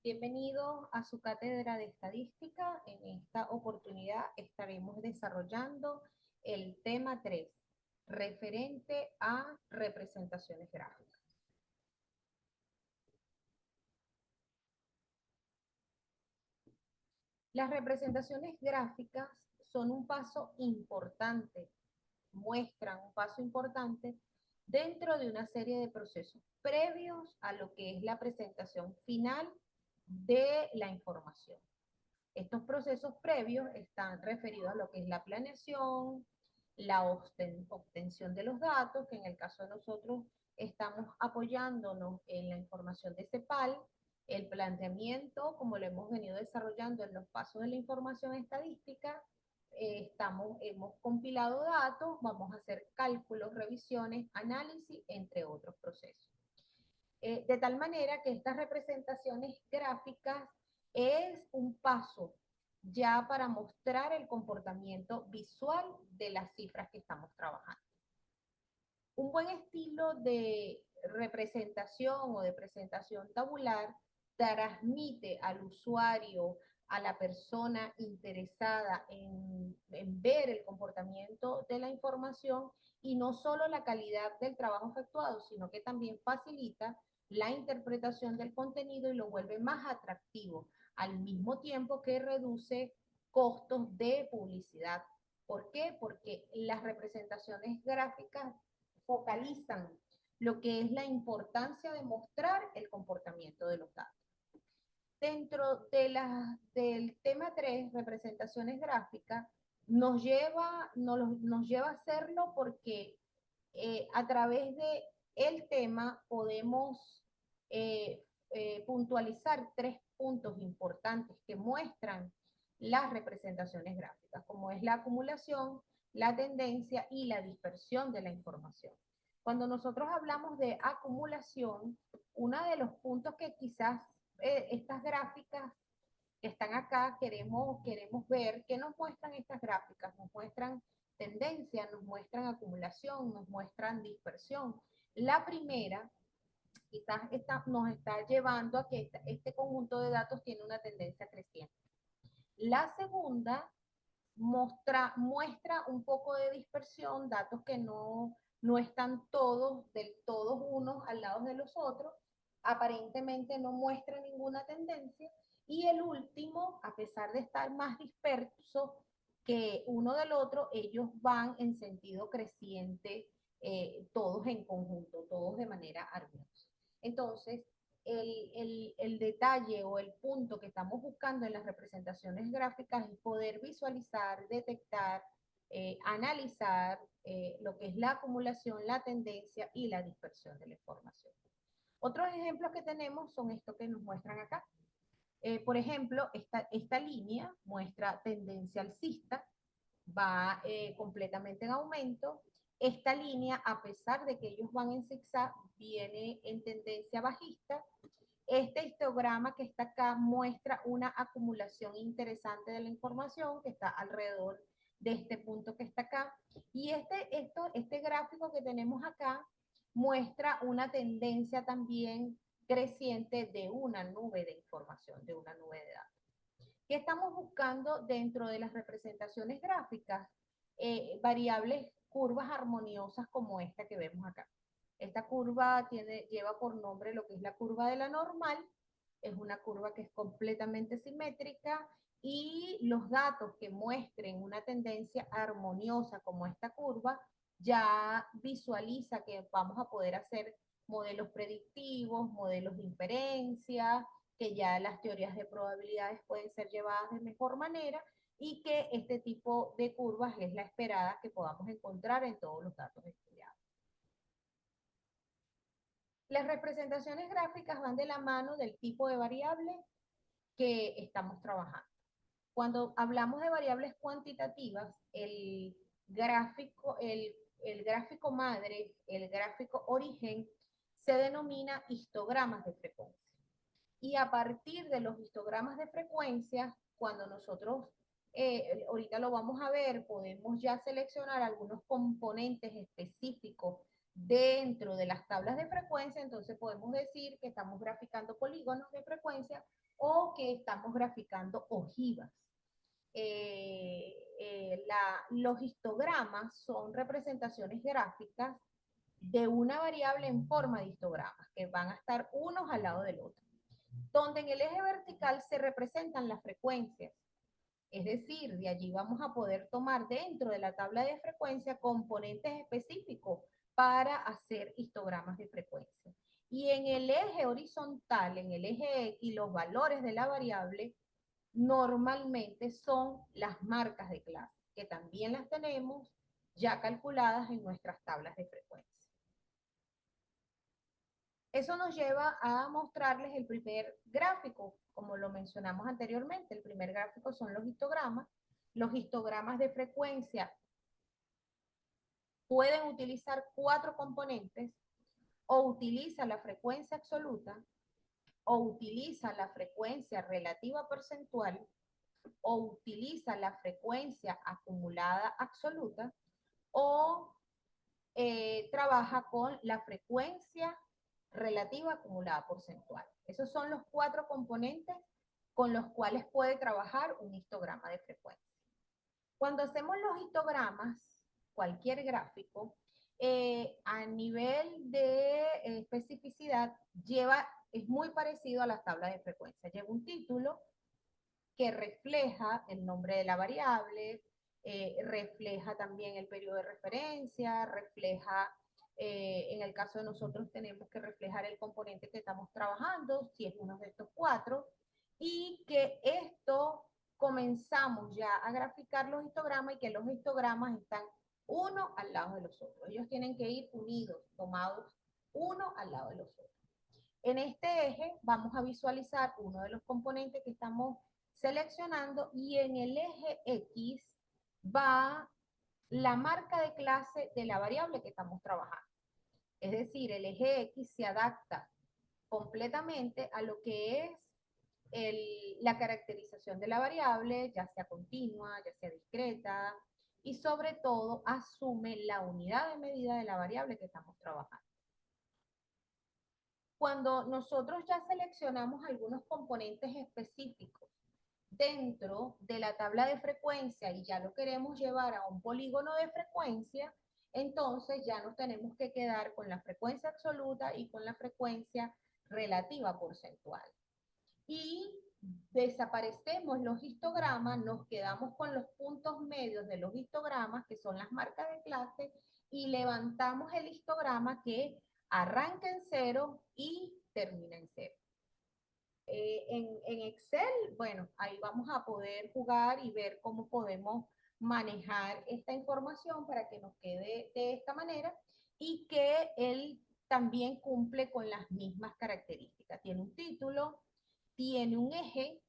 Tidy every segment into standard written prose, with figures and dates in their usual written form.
Bienvenidos a su cátedra de estadística. En esta oportunidad estaremos desarrollando el tema 3, referente a representaciones gráficas. Las representaciones gráficas son un paso importante, muestran un paso importante dentro de una serie de procesos previos a lo que es la presentación final de la información. Estos procesos previos están referidos a lo que es la planeación, la obtención de los datos, que en el caso de nosotros estamos apoyándonos en la información de CEPAL, el planteamiento, como lo hemos venido desarrollando en los pasos de la información estadística, hemos compilado datos, vamos a hacer cálculos, revisiones, análisis, entre otros procesos. De tal manera que estas representaciones gráficas es un paso ya para mostrar el comportamiento visual de las cifras que estamos trabajando. Un buen estilo de representación o de presentación tabular transmite al usuario, a la persona interesada en ver el comportamiento de la información y no solo la calidad del trabajo efectuado, sino que también facilita la interpretación del contenido y lo vuelve más atractivo, al mismo tiempo que reduce costos de publicidad. ¿Por qué? Porque las representaciones gráficas focalizan lo que es la importancia de mostrar el comportamiento de los datos. Dentro del tema 3, representaciones gráficas, nos lleva a hacerlo porque a través de el tema podemos puntualizar 3 puntos importantes que muestran las representaciones gráficas, como es la acumulación, la tendencia y la dispersión de la información. Cuando nosotros hablamos de acumulación, uno de los puntos que quizás estas gráficas que están acá queremos ver, ¿qué nos muestran estas gráficas? Nos muestran tendencia, nos muestran acumulación, nos muestran dispersión. La primera quizás nos está llevando a que este conjunto de datos tiene una tendencia creciente. La segunda muestra un poco de dispersión, datos que no están todos, del todos unos al lado de los otros, aparentemente no muestra ninguna tendencia, y el último, a pesar de estar más disperso que uno del otro, ellos van en sentido creciente, todos en conjunto, todos de manera armoniosa. Entonces, el detalle o el punto que estamos buscando en las representaciones gráficas es poder visualizar, detectar, analizar lo que es la acumulación, la tendencia y la dispersión de la información. Otros ejemplos que tenemos son estos que nos muestran acá. Por ejemplo, esta línea muestra tendencia alcista, va completamente en aumento. Esta línea, a pesar de que ellos van en zigzag, viene en tendencia bajista. Este histograma que está acá muestra una acumulación interesante de la información que está alrededor de este punto que está acá. Y este gráfico que tenemos acá muestra una tendencia también creciente de una nube de información, de una nube de datos. ¿Qué estamos buscando dentro de las representaciones gráficas? Variables curvas armoniosas como esta que vemos acá. Esta curva lleva por nombre lo que es la curva de la normal, es una curva que es completamente simétrica y los datos que muestren una tendencia armoniosa como esta curva ya visualiza que vamos a poder hacer modelos predictivos, modelos de inferencia, que ya las teorías de probabilidades pueden ser llevadas de mejor manera y que este tipo de curvas es la esperada que podamos encontrar en todos los datos estudiados. Las representaciones gráficas van de la mano del tipo de variable que estamos trabajando. Cuando hablamos de variables cuantitativas, el gráfico madre, el gráfico origen, se denomina histogramas de frecuencia. Y a partir de los histogramas de frecuencia, cuando nosotros, ahorita lo vamos a ver, podemos ya seleccionar algunos componentes específicos dentro de las tablas de frecuencia, entonces podemos decir que estamos graficando polígonos de frecuencia o que estamos graficando ojivas. Los histogramas son representaciones gráficas de una variable en forma de histogramas, que van a estar unos al lado del otro, donde en el eje vertical se representan las frecuencias. Es decir, de allí vamos a poder tomar dentro de la tabla de frecuencia componentes específicos para hacer histogramas de frecuencia. Y en el eje horizontal, en el eje X, los valores de la variable normalmente son las marcas de clase, que también las tenemos ya calculadas en nuestras tablas de frecuencia. Eso nos lleva a mostrarles el primer gráfico, como lo mencionamos anteriormente. El primer gráfico son los histogramas. Los histogramas de frecuencia pueden utilizar 4 componentes, o utiliza la frecuencia absoluta, o utiliza la frecuencia relativa porcentual, o utiliza la frecuencia acumulada absoluta, o trabaja con la frecuencia relativa acumulada porcentual. Esos son los 4 componentes con los cuales puede trabajar un histograma de frecuencia. Cuando hacemos los histogramas, cualquier gráfico, a nivel de especificidad, es muy parecido a las tablas de frecuencia. Lleva un título que refleja el nombre de la variable, refleja también el periodo de referencia, refleja, en el caso de nosotros tenemos que reflejar el componente que estamos trabajando, si es uno de estos 4, y que esto comenzamos ya a graficar los histogramas y que los histogramas están uno al lado de los otros. Ellos tienen que ir unidos, tomados uno al lado de los otros. En este eje vamos a visualizar uno de los componentes que estamos seleccionando y en el eje X va la marca de clase de la variable que estamos trabajando. Es decir, el eje X se adapta completamente a lo que es la caracterización de la variable, ya sea continua, ya sea discreta, y sobre todo asume la unidad de medida de la variable que estamos trabajando. Cuando nosotros ya seleccionamos algunos componentes específicos dentro de la tabla de frecuencia y ya lo queremos llevar a un polígono de frecuencia, entonces ya nos tenemos que quedar con la frecuencia absoluta y con la frecuencia relativa porcentual. Y desaparecemos los histogramas, nos quedamos con los puntos medios de los histogramas, que son las marcas de clase, y levantamos el histograma que arranca en 0 y termina en 0. En Excel, bueno, ahí vamos a poder jugar y ver cómo podemos manejar esta información para que nos quede de esta manera y que él también cumple con las mismas características. Tiene un título, tiene un eje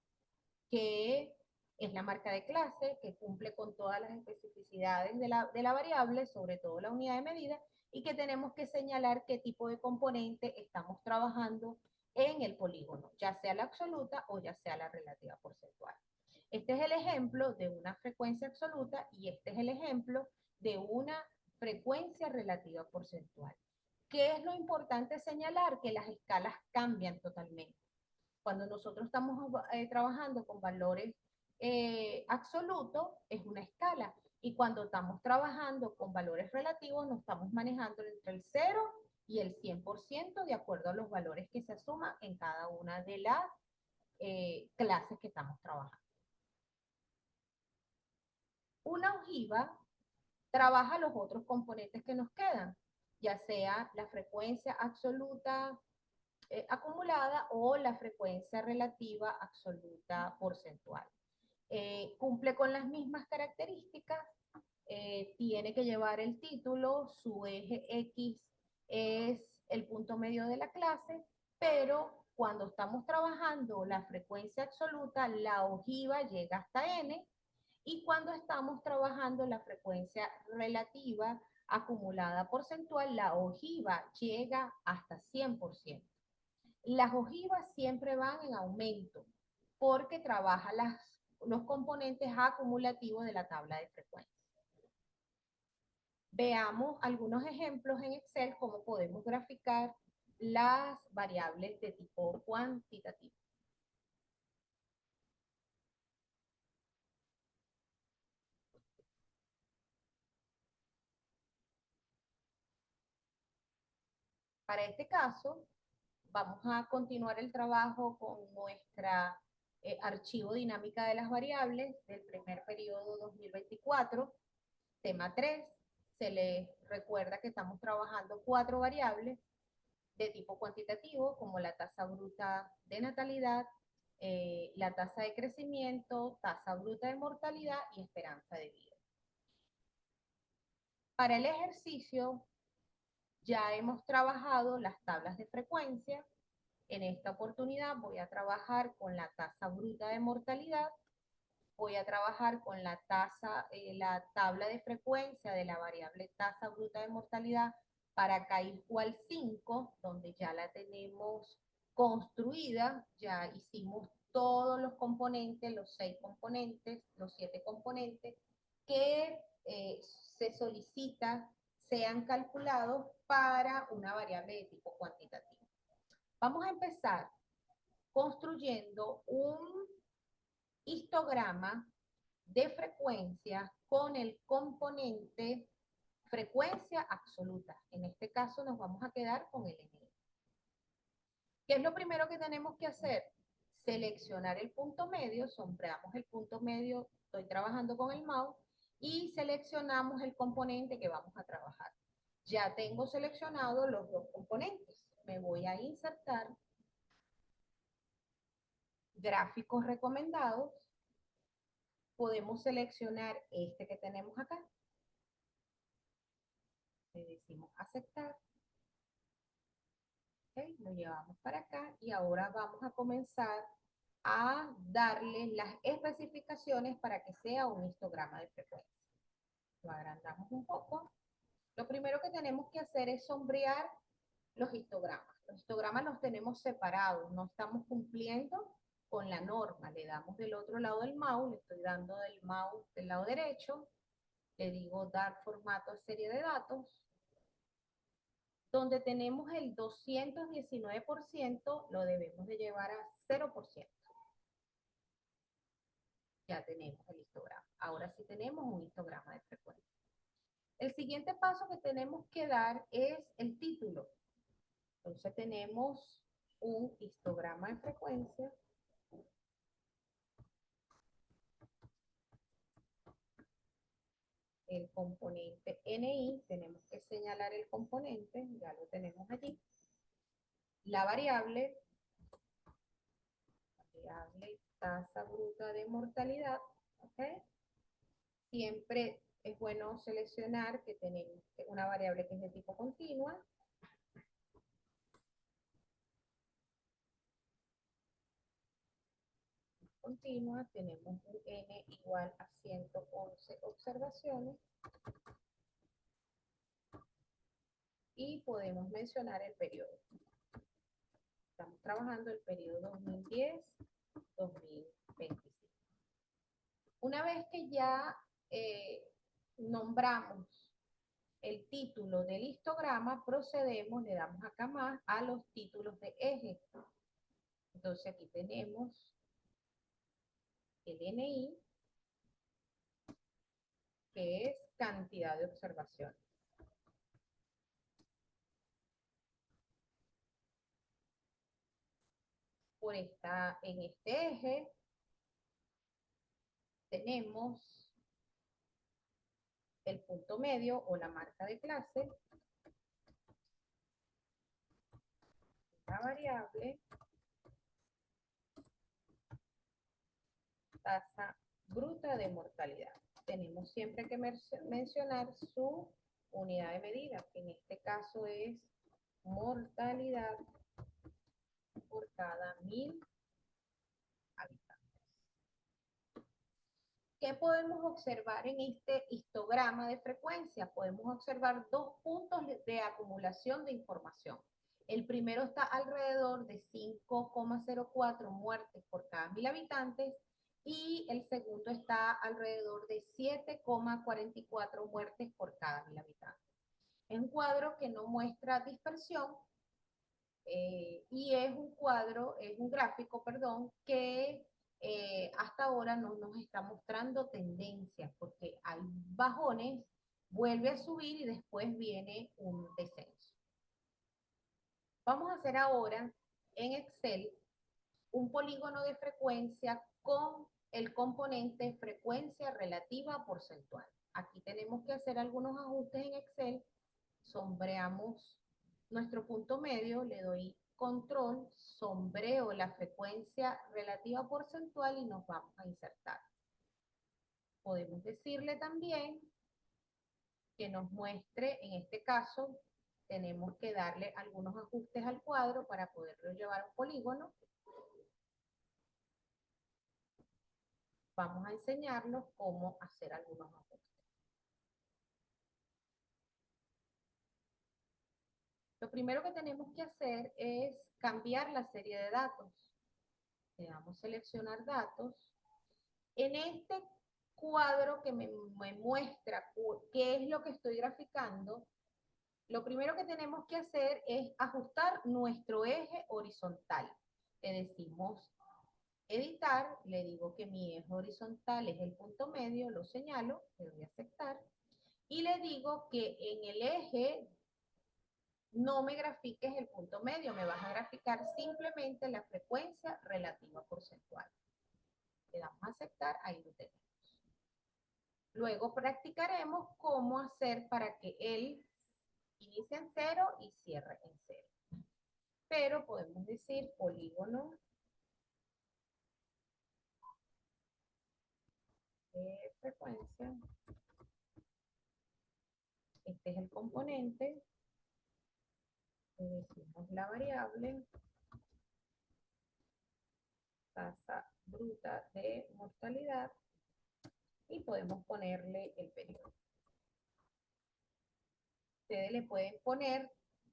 que es la marca de clase, que cumple con todas las especificidades de la variable, sobre todo la unidad de medida, y que tenemos que señalar qué tipo de componente estamos trabajando en el polígono, ya sea la absoluta o ya sea la relativa porcentual. Este es el ejemplo de una frecuencia absoluta y este es el ejemplo de una frecuencia relativa porcentual. ¿Qué es lo importante señalar? Que las escalas cambian totalmente. Cuando nosotros estamos trabajando con valores absolutos, es una escala. Y cuando estamos trabajando con valores relativos, nos estamos manejando entre el 0 y el 100% de acuerdo a los valores que se asuman en cada una de las clases que estamos trabajando. Una ojiva trabaja los otros componentes que nos quedan, ya sea la frecuencia absoluta acumulada o la frecuencia relativa absoluta porcentual. Cumple con las mismas características, tiene que llevar el título, su eje X es el punto medio de la clase, pero cuando estamos trabajando la frecuencia absoluta, la ojiva llega hasta n, y cuando estamos trabajando la frecuencia relativa acumulada porcentual, la ojiva llega hasta 100%. Las ojivas siempre van en aumento porque trabaja los componentes acumulativos de la tabla de frecuencia. Veamos algunos ejemplos en Excel cómo podemos graficar las variables de tipo cuantitativo. Para este caso, vamos a continuar el trabajo con nuestra archivo dinámica de las variables del primer periodo 2024, tema 3. Se les recuerda que estamos trabajando 4 variables de tipo cuantitativo, como la tasa bruta de natalidad, la tasa de crecimiento, tasa bruta de mortalidad y esperanza de vida. Para el ejercicio ya hemos trabajado las tablas de frecuencia. En esta oportunidad voy a trabajar con la tasa bruta de mortalidad, voy a trabajar con la tabla de frecuencia de la variable tasa bruta de mortalidad para K igual 5, donde ya la tenemos construida, ya hicimos todos los componentes, los 6 componentes, los 7 componentes que se solicita sean calculados para una variable de tipo cuantitativo. Vamos a empezar construyendo un histograma de frecuencia con el componente frecuencia absoluta. En este caso nos vamos a quedar con el NI. ¿Qué es lo primero que tenemos que hacer? Seleccionar el punto medio, sombreamos el punto medio, estoy trabajando con el mouse, y seleccionamos el componente que vamos a trabajar. Ya tengo seleccionado los dos componentes. Me voy a insertar gráficos recomendados. Podemos seleccionar este que tenemos acá. Le decimos aceptar. ¿Okay? Lo llevamos para acá y ahora vamos a comenzar a darle las especificaciones para que sea un histograma de frecuencia. Lo agrandamos un poco. Lo primero que tenemos que hacer es sombrear los histogramas. Los histogramas los tenemos separados, no estamos cumpliendo con la norma. Le damos del otro lado del mouse, le estoy dando del mouse del lado derecho, le digo dar formato a serie de datos, donde tenemos el 219%, lo debemos de llevar a 0%. Ya tenemos el histograma. Ahora sí tenemos un histograma de frecuencia. El siguiente paso que tenemos que dar es el título. Entonces tenemos un histograma de frecuencia. El componente NI, tenemos que señalar el componente, ya lo tenemos allí. La variable tasa bruta de mortalidad, ¿ok? Siempre es bueno seleccionar que tenemos una variable que es de tipo continua. Continua, tenemos un n igual a 111 observaciones. Y podemos mencionar el periodo. Estamos trabajando el periodo 2010-2025. Una vez que ya nombramos el título del histograma, procedemos, le damos acá más a los títulos de eje. Entonces aquí tenemos el NI, que es cantidad de observaciones. En este eje tenemos el punto medio o la marca de clase, la variable tasa bruta de mortalidad. Tenemos siempre que mencionar su unidad de medida, que en este caso es mortalidad por cada 1000 habitantes. ¿Qué podemos observar en este histograma de frecuencia? Podemos observar dos puntos de acumulación de información. El primero está alrededor de 5,04 muertes por cada 1000 habitantes y el segundo está alrededor de 7,44 muertes por cada 1000 habitantes. Es un cuadro que no muestra dispersión y es un gráfico, perdón, que hasta ahora no nos está mostrando tendencias porque hay bajones, vuelve a subir y después viene un descenso. Vamos a hacer ahora en Excel un polígono de frecuencia con el componente frecuencia relativa porcentual. Aquí tenemos que hacer algunos ajustes en Excel. Sombreamos nuestro punto medio, le doy control, sombreo la frecuencia relativa porcentual y nos vamos a insertar. Podemos decirle también que nos muestre, en este caso, tenemos que darle algunos ajustes al cuadro para poderlo llevar a un polígono. Vamos a enseñarnos cómo hacer algunos ajustes. Lo primero que tenemos que hacer es cambiar la serie de datos. Le damos seleccionar datos. En este cuadro que me muestra qué es lo que estoy graficando, lo primero que tenemos que hacer es ajustar nuestro eje horizontal. Le decimos editar, le digo que mi eje horizontal es el punto medio, lo señalo, le doy a aceptar, y le digo que en el eje no me grafiques el punto medio, me vas a graficar simplemente la frecuencia relativa porcentual. Le damos a aceptar, ahí lo tenemos. Luego practicaremos cómo hacer para que él inicie en 0 y cierre en 0. Pero podemos decir polígono de frecuencia. Este es el componente. Le decimos la variable tasa bruta de mortalidad y podemos ponerle el periodo. Ustedes le pueden poner,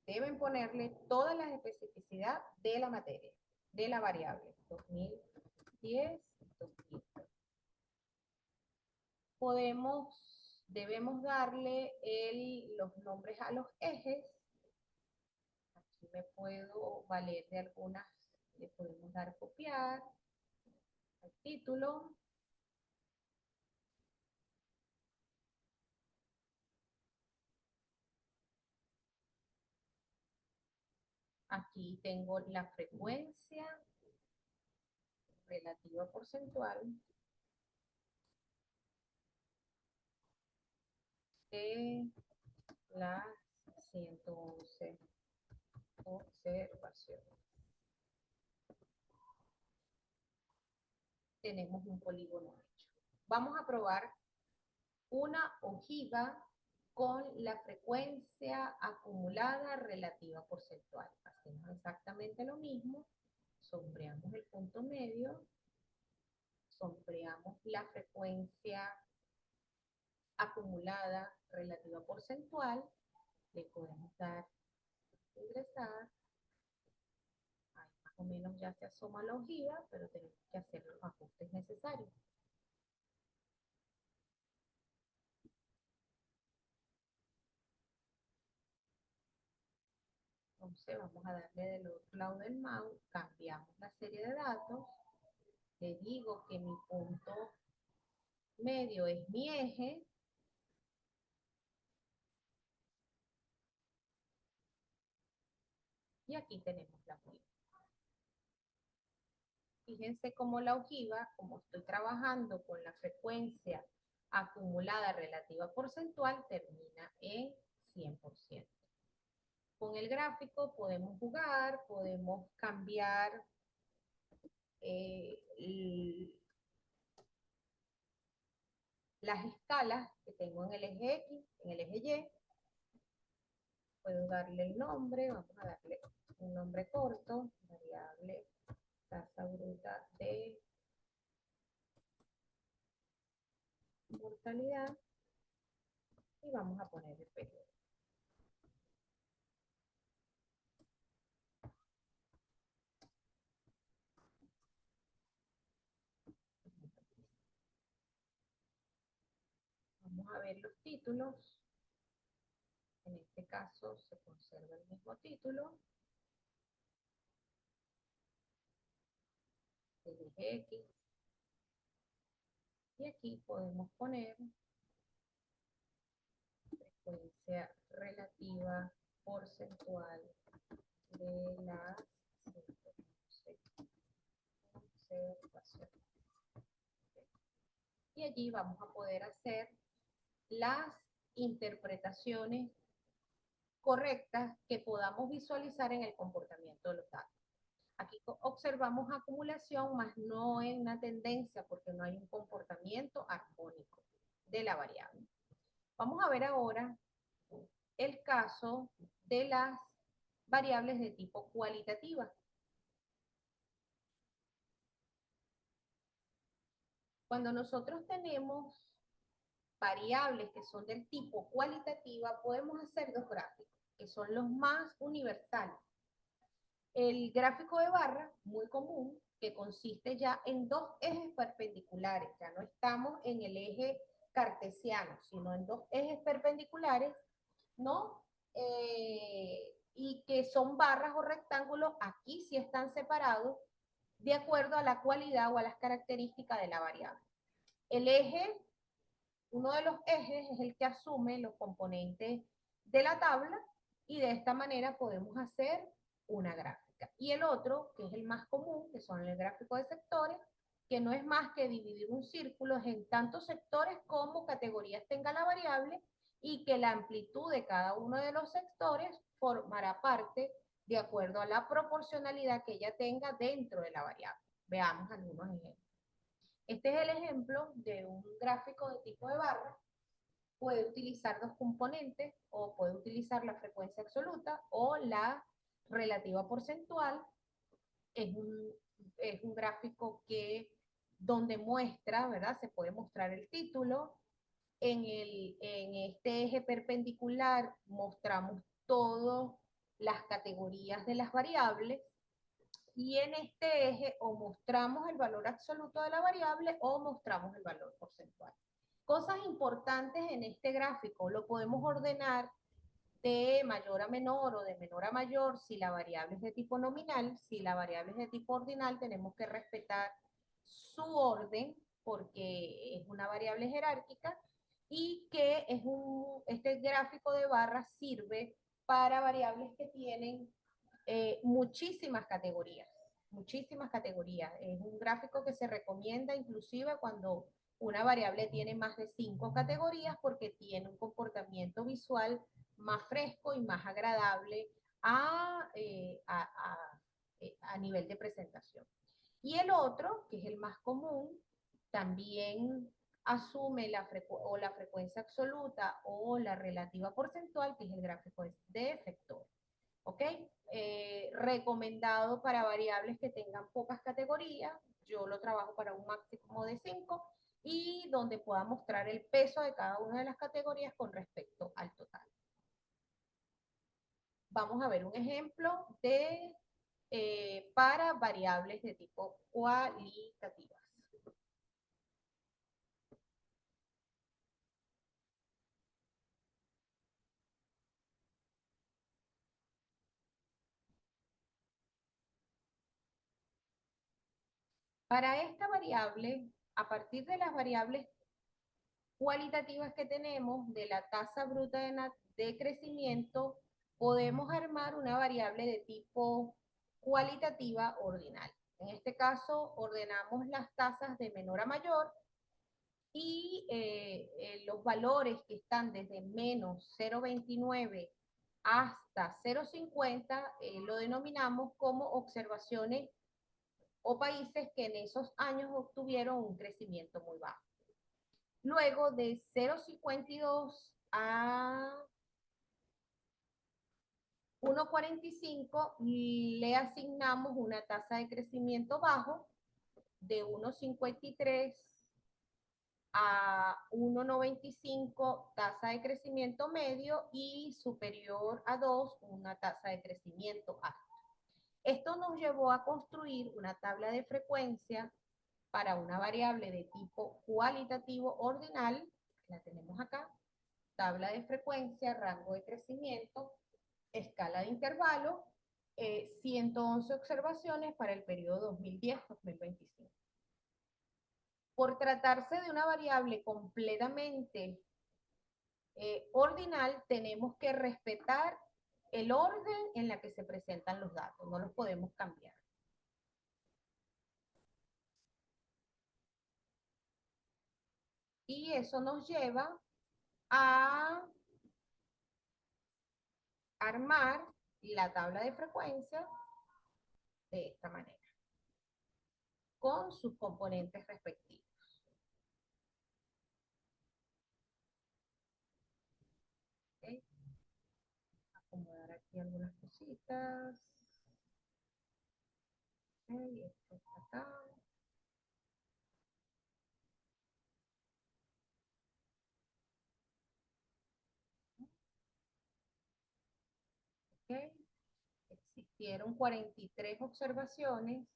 deben ponerle todas las especificidad de la materia, de la variable 2010, 2000. Debemos darle los nombres a los ejes. Aquí me puedo valer de algunas, le podemos dar copiar al título. Aquí tengo la frecuencia relativa porcentual de las 111 observaciones. Tenemos un polígono hecho. Vamos a probar una ojiva con la frecuencia acumulada relativa porcentual. Hacemos exactamente lo mismo, sombreamos el punto medio, sombreamos la frecuencia acumulada relativa porcentual, le podemos dar ingresar, ahí más o menos ya se asoma la ojiva, pero tenemos que hacer los ajustes necesarios. Entonces vamos a darle del otro lado del mouse, cambiamos la serie de datos, le digo que mi punto medio es mi eje, y aquí tenemos la ojiva. Fíjense cómo la ojiva, como estoy trabajando con la frecuencia acumulada relativa porcentual, termina en 100%. Con el gráfico podemos jugar, podemos cambiar las escalas que tengo en el eje X, en el eje Y. Puedo darle el nombre, vamos a darle un nombre corto, variable tasa bruta de mortalidad, y vamos a poner el periodo. Vamos a ver los títulos. En este caso se conserva el mismo título. El eje X. Y aquí podemos poner frecuencia relativa porcentual de las observaciones. Y allí vamos a poder hacer las interpretaciones correctas que podamos visualizar en el comportamiento de los datos. Aquí observamos acumulación, más no en una tendencia porque no hay un comportamiento armónico de la variable. Vamos a ver ahora el caso de las variables de tipo cualitativa. Cuando nosotros tenemos variables que son del tipo cualitativa, podemos hacer dos gráficos, que son los más universales. El gráfico de barra, muy común, que consiste ya en dos ejes perpendiculares. Ya no estamos en el eje cartesiano, sino en dos ejes perpendiculares, ¿no? Y que son barras o rectángulos, aquí sí están separados de acuerdo a la cualidad o a las características de la variable. El eje, uno de los ejes es el que asume los componentes de la tabla y de esta manera podemos hacer una gráfica. Y el otro, que es el más común, que son el gráfico de sectores, que no es más que dividir un círculo en tantos sectores como categorías tenga la variable y que la amplitud de cada uno de los sectores formará parte de acuerdo a la proporcionalidad que ella tenga dentro de la variable. Veamos algunos ejemplos. Este es el ejemplo de un gráfico de tipo de barra. Puede utilizar dos componentes o puede utilizar la frecuencia absoluta o la relativa porcentual. Es un gráfico que donde muestra, ¿verdad? Se puede mostrar el título. En este eje perpendicular mostramos todas las categorías de las variables y en este eje o mostramos el valor absoluto de la variable o mostramos el valor porcentual. Cosas importantes en este gráfico, lo podemos ordenar de mayor a menor o de menor a mayor si la variable es de tipo nominal. Si la variable es de tipo ordinal, tenemos que respetar su orden porque es una variable jerárquica y que este gráfico de barras sirve para variables que tienen muchísimas categorías, muchísimas categorías. Es un gráfico que se recomienda inclusive cuando una variable tiene más de 5 categorías porque tiene un comportamiento visual más fresco y más agradable a nivel de presentación. Y el otro, que es el más común, también asume la frecuencia absoluta o la relativa porcentual, que es el gráfico de efector. ¿Ok? Recomendado para variables que tengan pocas categorías. Yo lo trabajo para un máximo de 5 y donde pueda mostrar el peso de cada una de las categorías con respecto al total. Vamos a ver un ejemplo para variables de tipo cualitativas. Para esta variable, a partir de las variables cualitativas que tenemos de la tasa bruta de crecimiento, podemos armar una variable de tipo cualitativa ordinal. En este caso, ordenamos las tasas de menor a mayor y los valores que están desde menos 0,29 hasta 0,50 lo denominamos como observaciones o países que en esos años obtuvieron un crecimiento muy bajo. Luego de 0,52 a 1,45 le asignamos una tasa de crecimiento bajo de 1,53 a 1,95 tasa de crecimiento medio y superior a 2 una tasa de crecimiento alto. Esto nos llevó a construir una tabla de frecuencia para una variable de tipo cualitativo ordinal, la tenemos acá, tabla de frecuencia, rango de crecimiento, escala de intervalo, 111 observaciones para el periodo 2010-2025. Por tratarse de una variable completamente ordinal, tenemos que respetar el orden en la que se presentan los datos, no los podemos cambiar. Y eso nos lleva a armar la tabla de frecuencia de esta manera, con sus componentes respectivos. ¿Okay? Acomodar aquí algunas cositas. Okay, esto está acá. Okay. Existieron 43 observaciones.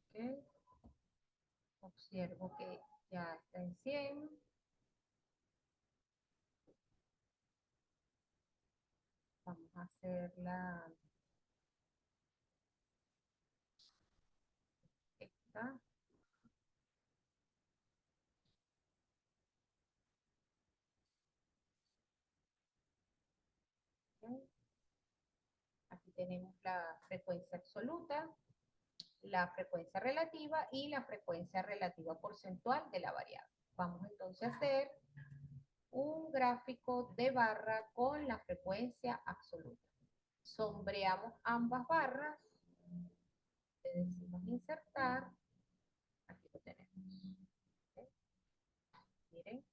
Okay. Observo que ya está en 100. Vamos a hacer esta. Okay. Aquí tenemos la frecuencia absoluta, la frecuencia relativa y la frecuencia relativa porcentual de la variable. Vamos entonces a hacer un gráfico de barra con la frecuencia absoluta. Sombreamos ambas barras, le decimos insertar, aquí lo tenemos. ¿Okay? Miren,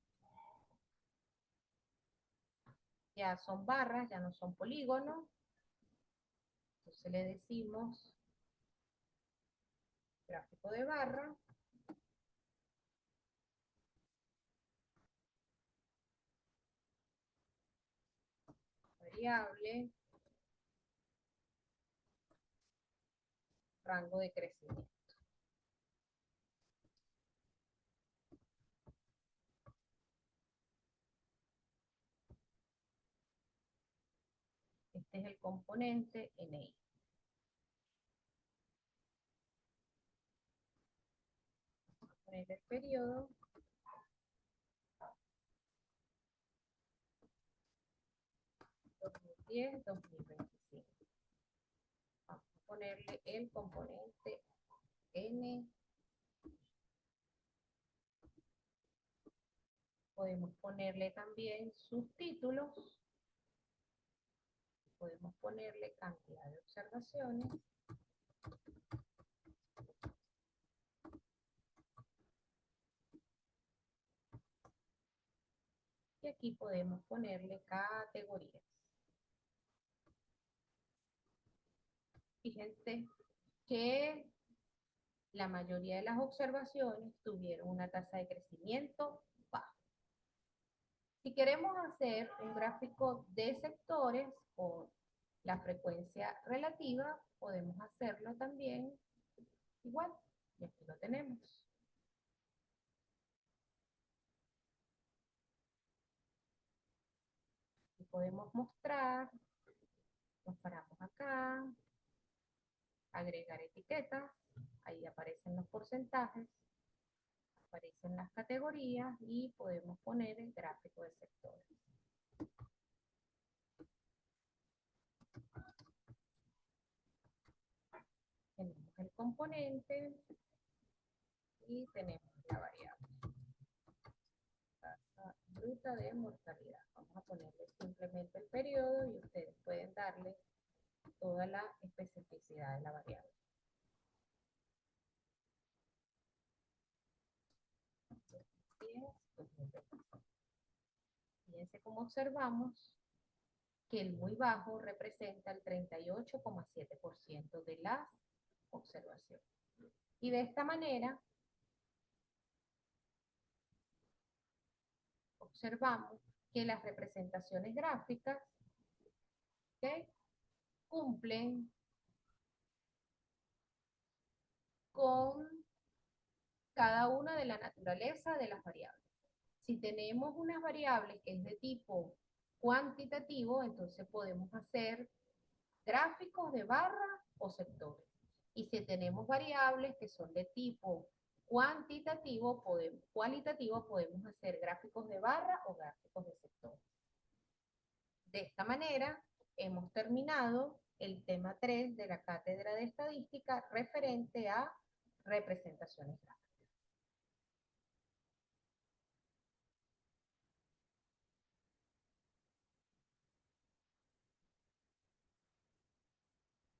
ya son barras, ya no son polígonos, entonces le decimos gráfico de barra, variable, rango de crecimiento. Este es el componente NI. Vamos a poner el periodo. (2010, 2025). Vamos a ponerle el componente N. Podemos ponerle también subtítulos. Podemos ponerle cantidad de observaciones. Y aquí podemos ponerle categorías. Fíjense que la mayoría de las observaciones tuvieron una tasa de crecimiento baja. Si queremos hacer un gráfico de sectores con la frecuencia relativa, podemos hacerlo también igual. Y aquí lo tenemos. Y podemos mostrar, nos paramos acá, agregar etiquetas, ahí aparecen los porcentajes, aparecen las categorías y podemos poner el gráfico de sectores. Tenemos el componente y tenemos la variable. Tasa bruta de mortalidad. Vamos a ponerle simplemente el periodo y ustedes pueden darle toda la especificidad de la variable. Fíjense cómo observamos que el muy bajo representa el 38,7% de las observaciones. Y de esta manera observamos que las representaciones gráficas, ¿okay?, cumplen con cada una de la naturaleza de las variables. Si tenemos unas variables que es de tipo cuantitativo, entonces podemos hacer gráficos de barra o sectores. Y si tenemos variables que son de tipo cualitativo podemos hacer gráficos de barra o gráficos de sectores. De esta manera, hemos terminado el tema 3 de la cátedra de estadística referente a representaciones gráficas.